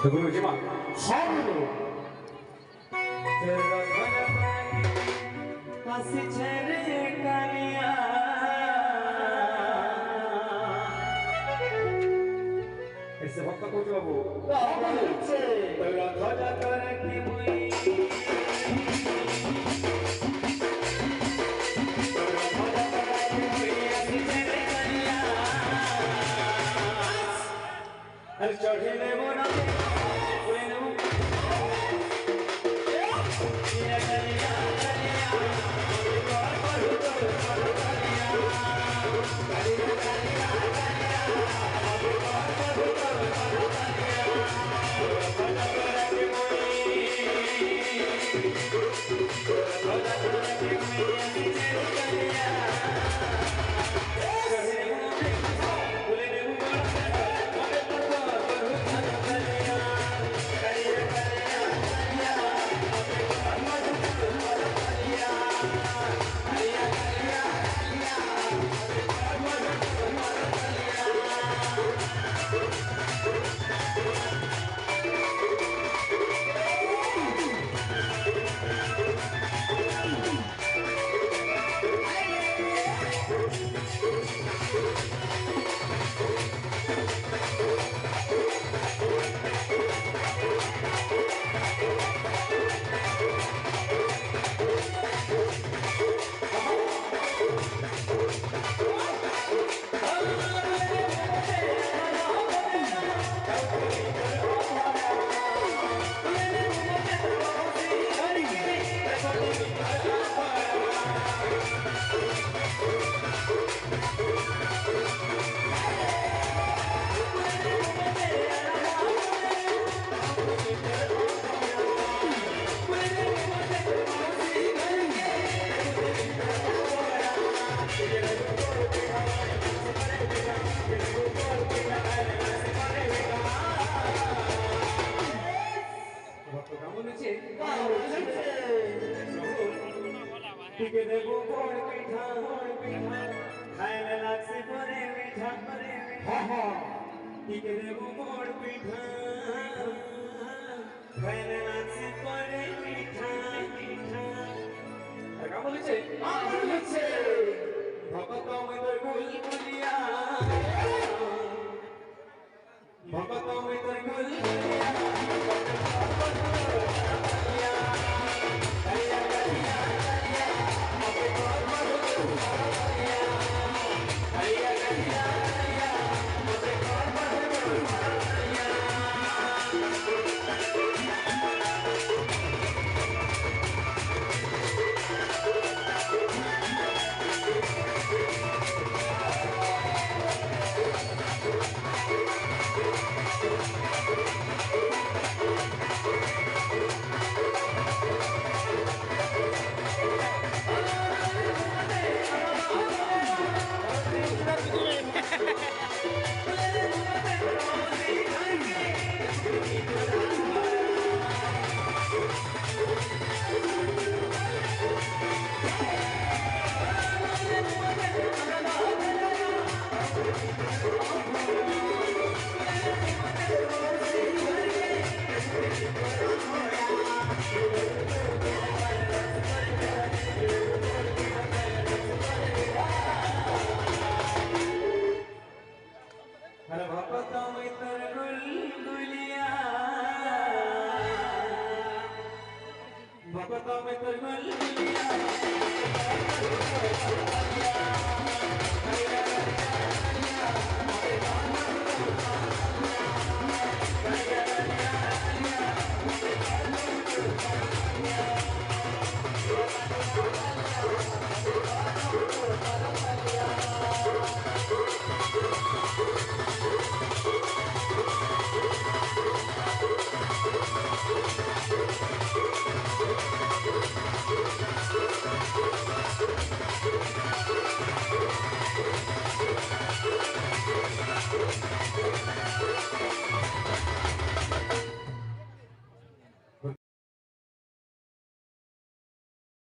गुरुजी मा सामने तेरा भला पासी छेरे कालिया ऐसे भक्त को जो वो तेरा भला करे कि मुई हर चढ़े ने मोना कोई न हो ये कलिया कलिया और करू तो कलिया कलिया कलिया कलिया और करू तो कलिया भला करे भला करे मैं कलिया टिके देबो गोड़ पीठा खाए लागसे परे मीठा हां हां टिके देबो गोड़ पीठा खाए लागसे परे मीठा का बोलिছে बोलिছে भगत में तो गुलगुलिया भगत में तो गुलगुलिया भगत में तो गुलगुलिया